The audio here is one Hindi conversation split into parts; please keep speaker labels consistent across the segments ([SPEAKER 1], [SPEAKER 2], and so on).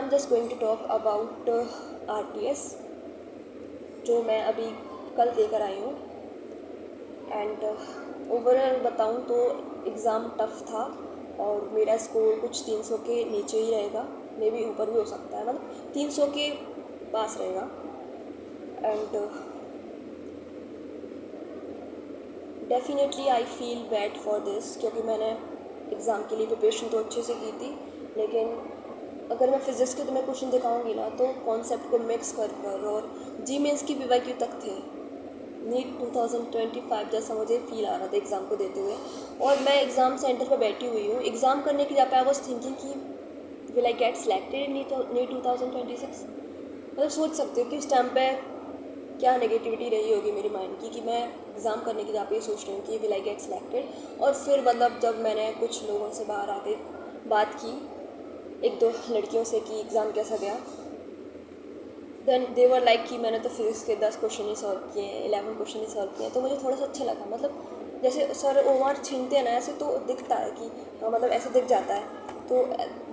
[SPEAKER 1] I'm just going to talk about RTS जो मैं अभी कल देकर आई हूँ। एंड ओवरऑल बताऊँ तो एग्ज़ाम टफ़ था और मेरा स्कोर कुछ 300 के नीचे ही रहेगा, मे बी ऊपर भी हो सकता है, मतलब 300 के पास रहेगा। And definitely I feel bad for this, क्योंकि मैंने एग्ज़ाम के लिए प्रिपरेशन तो अच्छे से की थी, लेकिन अगर मैं फिज़िक्स के तुम्हें क्वेश्चन दिखाऊंगी ना तो कॉन्सेप्ट को मिक्स कर और जी मेंस की PYQ तक थे। नीट 2025 जैसा मुझे फील आ रहा था एग्ज़ाम को देते हुए, और मैं एग्ज़ाम सेंटर पर बैठी हुई हूँ एग्ज़ाम करने की जहाँ पे आई वॉज थिंकिंग कि will I get selected in NEET 2026। मतलब सोच सकते हो कि उस टाइम पे क्या नेगेटिविटी रही होगी मेरी माइंड की कि मैं एग्ज़ाम करने की जहाँ पे सोच रही हूँ कि विल आई गेट सिलेक्टेड। और फिर मतलब जब मैंने कुछ लोगों से बाहर आके बात की, एक दो लड़कियों से कि एग्ज़ाम कैसा गया, देन दे वर लाइक कि मैंने तो फिज़िक्स के 10 क्वेश्चन ही सॉल्व किए हैं, 11 क्वेश्चन ही सॉल्व किए हैं। तो मुझे थोड़ा सा अच्छा लगा, मतलब जैसे सर ओमार छीनते हैं ना ऐसे, तो दिखता है कि मतलब ऐसे दिख जाता है। तो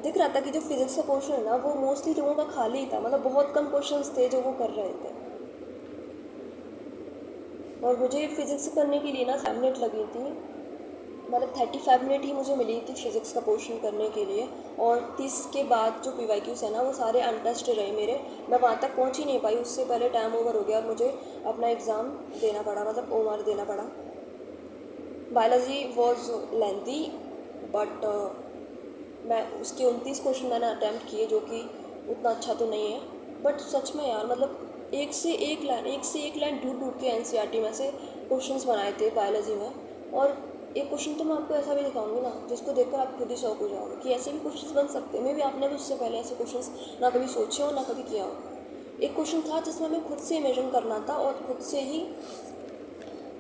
[SPEAKER 1] दिख रहा था कि जो फिज़िक्स का क्वेश्चन है ना वो मोस्टली लोगों का खाली ही था, मतलब बहुत कम क्वेश्चन थे जो वो कर रहे थे। और मुझे फिज़िक्स करने के लिए ना 7 मिनट लगी थी, मतलब 35 मिनट ही मुझे मिली थी फिज़िक्स का पोर्शन करने के लिए। और 30 के बाद जो PYQs है ना वो सारे अनटच्ड रहे मेरे, मैं वहाँ तक पहुँच ही नहीं पाई, उससे पहले टाइम ओवर हो गया और मुझे अपना एग्ज़ाम देना पड़ा, मतलब ओमार देना पड़ा। बायोलॉजी वॉज लेंथी बट मैं उसके 29 क्वेश्चन मैंने अटैम्प्ट किए, जो कि उतना अच्छा तो नहीं है, बट सच में यार मतलब एक से एक लाइन ढूंढ ढूंढ के NCERT में से क्वेश्चंस बनाए थे बायोलॉजी में। और एक क्वेश्चन तो मैं आपको ऐसा भी दिखाऊंगी ना जिसको देखकर आप खुद ही शौक हो जाओगे कि ऐसे भी क्वेश्चंस बन सकते हैं। मे भी आपने भी उससे पहले ऐसे क्वेश्चंस ना कभी सोचे हो ना कभी किया हो। एक क्वेश्चन था जिसमें हमें खुद से इमेजिन करना था और खुद से ही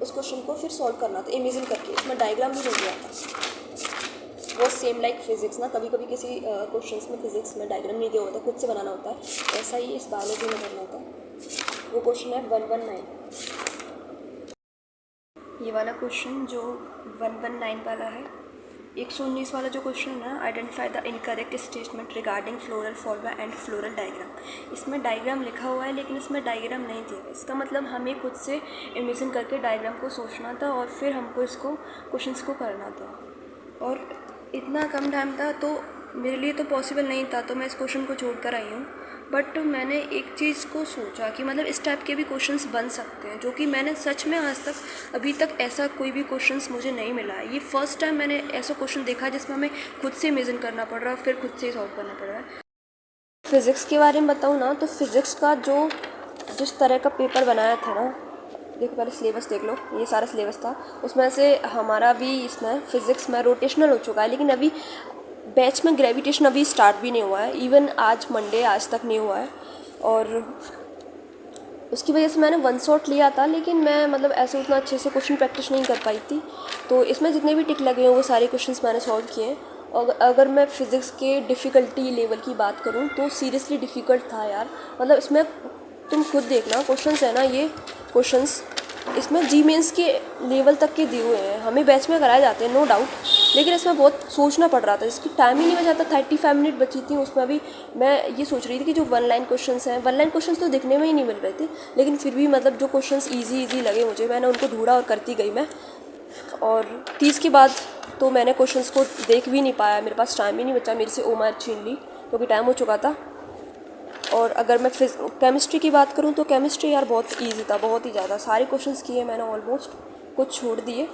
[SPEAKER 1] उस क्वेश्चन को फिर सॉल्व करना था इमेजिन करके, इसमें डायग्राम भी हो गया था। वो सेम लाइक फिज़िक्स ना, कभी कभी किसी क्वेश्चंस में फिज़िक्स में डायग्राम नहीं दिया होता, खुद से बनाना होता है, ऐसा ही इस बायोलॉजी में करना होता है। वो क्वेश्चन है 119, ये वाला क्वेश्चन जो 119 वाला है। 119 वाला जो क्वेश्चन है ना, identify the incorrect statement regarding floral formula and floral diagram. इसमें डायग्राम लिखा हुआ है लेकिन इसमें डायग्राम नहीं दिया। इसका मतलब हमें खुद से इमेजिन करके डायग्राम को सोचना था और फिर हमको इसको क्वेश्चंस को करना था। और इतना कम टाइम था तो मेरे लिए तो पॉसिबल नहीं था, तो मैं इस क्वेश्चन को छोड़ कर आई हूँ। बट मैंने एक चीज़ को सोचा कि मतलब इस टाइप के भी क्वेश्चंस बन सकते हैं, जो कि मैंने सच में आज तक अभी तक ऐसा कोई भी क्वेश्चंस मुझे नहीं मिला है। ये फर्स्ट टाइम मैंने ऐसा क्वेश्चन देखा जिसमें हमें खुद से इमेजिन करना पड़ रहा है फिर खुद से ही सॉल्व करना पड़ रहा है। फिज़िक्स के बारे में बताऊँ ना तो फिज़िक्स का जिस तरह का पेपर बनाया था ना, देखो पहले सिलेबस देख लो, ये सारा सिलेबस था, उसमें से हमारा भी इसमें फ़िज़िक्स में रोटेशनल हो चुका है, लेकिन अभी बैच में ग्रेविटेशन अभी स्टार्ट भी नहीं हुआ है। इवन आज मंडे आज तक नहीं हुआ है, और उसकी वजह से मैंने 1 शॉट लिया था, लेकिन मैं मतलब ऐसे उतना अच्छे से क्वेश्चन प्रैक्टिस नहीं कर पाई थी। तो इसमें जितने भी टिक लगे हैं वो सारे क्वेश्चंस मैंने सॉल्व किए हैं। और अगर मैं फ़िज़िक्स के डिफ़िकल्टी लेवल की बात करूँ तो सीरियसली डिफ़िकल्ट था यार। मतलब इसमें तुम खुद देखना क्वेश्चंस है ना, ये क्वेश्चंस इसमें जी मेंस के लेवल तक के दिए हुए हैं, हमें बैच में कराए जाते हैं नो डाउट, लेकिन इसमें बहुत सोचना पड़ रहा था, इसकी टाइम ही नहीं बचा था। 35 मिनट बची थी, उसमें अभी मैं ये सोच रही थी कि जो 1 लाइन क्वेश्चंस हैं, 1 लाइन क्वेश्चंस तो दिखने में ही नहीं मिल रहे थे, लेकिन फिर भी मतलब जो क्वेश्चंस इजी लगे मुझे, मैंने उनको ढूंढा और करती गई मैं। और 30 के बाद तो मैंने क्वेश्चंस को देख भी नहीं पाया, मेरे पास टाइम ही नहीं बचा, मेरे से ओमार छीन ली क्योंकि टाइम हो चुका था। और अगर मैं केमिस्ट्री की बात करूँ तो केमिस्ट्री यार बहुत ईजी था, बहुत ही ज़्यादा। सारे क्वेश्चंस किए मैंने ऑलमोस्ट, कुछ छोड़ दिए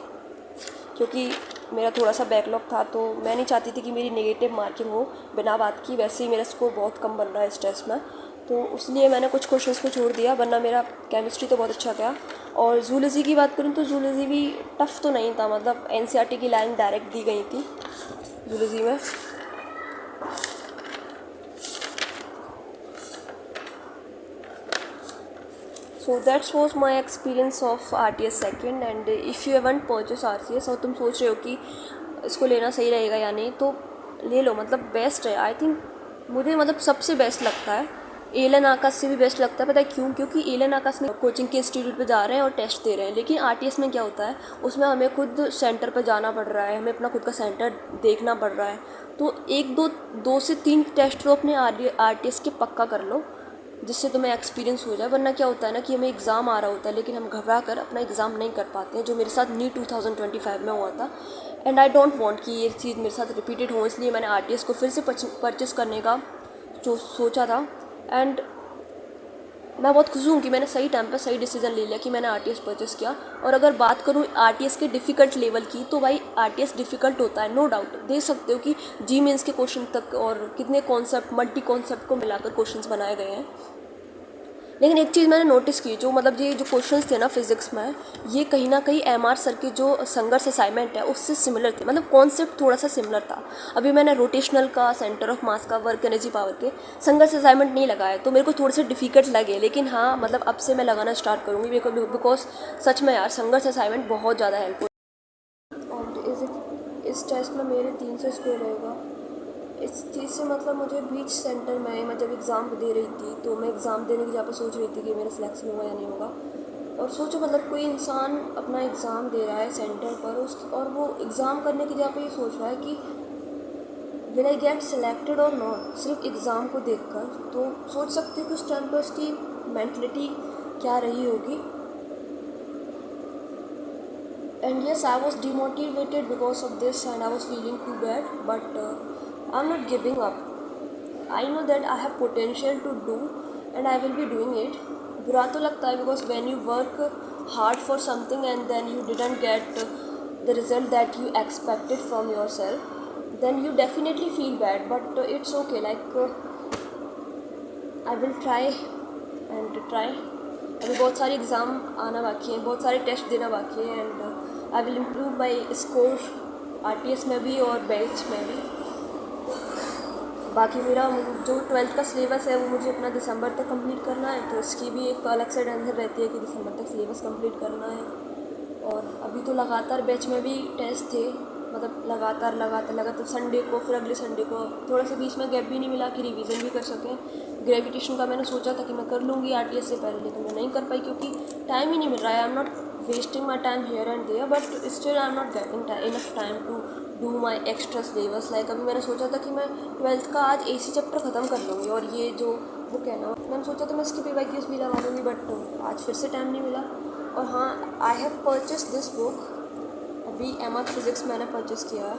[SPEAKER 1] क्योंकि मेरा थोड़ा सा बैकलॉग था, तो मैं नहीं चाहती थी कि मेरी नेगेटिव मार्किंग हो बिना बात की। वैसे ही मेरा स्कोर बहुत कम बन रहा है इस टेस्ट में, तो इसलिए मैंने कुछ क्वेश्चंस को छोड़ दिया, वरना मेरा केमिस्ट्री तो बहुत अच्छा गया। और जूलॉजी की बात करूँ तो जूलॉजी भी टफ़ तो नहीं था, मतलब NCERT की लाइन डायरेक्ट दी गई थी जूलॉजी में। So that was my experience of RTS second, and if you haven't purchased RCS और तुम सोच रहे हो कि इसको लेना सही रहेगा या नहीं, तो ले लो, मतलब बेस्ट है। आई थिंक मुझे मतलब सबसे बेस्ट लगता है एलन आकाश से भी बेस्ट लगता है। पता है क्यों? क्योंकि एलन आकाश में कोचिंग के इंस्टीट्यूट पे जा रहे हैं और टेस्ट दे रहे हैं, लेकिन आरटीएस में क्या होता है, उसमें हमें खुद सेंटर पे जाना पड़ रहा है, हमें अपना खुद का सेंटर देखना पड़ रहा है। तो एक दो से तीन टेस्ट तो अपने आरटीएस के पक्का कर लो, जिससे तुम्हें एक्सपीरियंस हो जाए। वरना क्या होता है ना कि हमें एग्ज़ाम आ रहा होता है लेकिन हम घबरा कर अपना एग्ज़ाम नहीं कर पाते हैं, जो मेरे साथ नीट 2025 में हुआ था। एंड आई डोंट वांट कि ये चीज़ मेरे साथ रिपीटेड हो, इसलिए मैंने आरटीएस को फिर से परचेस करने का जो सोचा था। एंड मैं बहुत खुश हूँ कि मैंने सही टाइम पर सही डिसीजन ले लिया कि मैंने आरटीएस परचेस किया। और अगर बात करूँ आरटीएस के डिफ़िकल्ट लेवल की, तो भाई आरटीएस डिफ़िकल्ट होता है, नो डाउट। देख सकते हो कि जी मेंस के क्वेश्चन तक और कितने कॉन्सेप्ट, मल्टी कॉन्सेप्ट को मिलाकर क्वेश्चंस बनाए गए हैं। लेकिन एक चीज़ मैंने नोटिस की, जो मतलब ये जो क्वेश्चंस थे ना फिजिक्स में, ये कहीं ना कहीं एमआर सर के जो संघर्ष असाइनमेंट है उससे सिमिलर थे, मतलब कॉन्सेप्ट थोड़ा सा सिमिलर था। अभी मैंने रोटेशनल का, सेंटर ऑफ मास का, वर्क एनर्जी पावर के संघर्ष असाइनमेंट नहीं लगाया, तो मेरे को थोड़े से डिफिकल्ट लगे। लेकिन हाँ, मतलब अब से मैं लगाना स्टार्ट करूँगी, बिकॉज सच में यार संघर्ष असाइनमेंट बहुत ज़्यादा हेल्पफुल। और इस टेस्ट में मेरे 300 स्कोर रहेगा। इस चीज़ से मतलब मुझे बीच सेंटर में, मैं जब एग्ज़ाम दे रही थी तो मैं एग्ज़ाम देने की जगह पर सोच रही थी कि मेरा सिलेक्शन होगा या नहीं होगा। और सोचो मतलब कोई इंसान अपना एग्ज़ाम दे रहा है सेंटर पर, और वो एग्ज़ाम करने की जगह पे ये सोच रहा है कि विल आई गेट सिलेक्टेड और नॉट, सिर्फ एग्ज़ाम को देखकर। तो सोच सकते हो कि उस टाइम पर उसकी मेंटलिटी क्या रही होगी। And yes, I was demotivated because of this and I was feeling too bad, but I'm not giving up. I know that I have potential to do and I will be doing it. बुरा तो लगता है because when you work hard for something and then you didn't get the result that you expected from yourself, then you definitely feel bad, but it's okay. Like I will try and try. अभी बहुत सारे एग्ज़ाम आना बाकी हैं, बहुत सारे टेस्ट देना बाकी है, and I will improve my score RTS में भी और बैच में भी। बाकी मेरा जो 12th का सिलेबस है वो मुझे अपना दिसंबर तक कंप्लीट करना है, तो इसकी भी एक अलग से टेंशन रहती है कि दिसंबर तक सिलेबस कंप्लीट करना है। और अभी तो लगातार बैच में भी टेस्ट थे, मतलब लगातार संडे को, फिर अगले संडे को, थोड़ा सा बीच में गैप भी नहीं मिला कि रिवीजन भी कर सकें। ग्रेविटेशन का मैंने सोचा था कि मैं कर लूँगी आरटीएस से पहले, लेकिन मैं नहीं कर पाई क्योंकि टाइम ही नहीं मिल रहा है। I am not wasting my time here and there, but still I am not getting enough time to do my extra syllabus. Like अभी मैंने सोचा था कि मैं 12th का आज एसी चैप्टर ख़त्म कर लूँगी, और ये जो बुक है ना, मैंने सोचा था मैं इसकी PYQs भी लगा लूँगी, बट आज फिर से टाइम नहीं मिला। और हाँ, I have purchase this book, अभी एमआर फिज़िक्स मैंने परचेस किया है।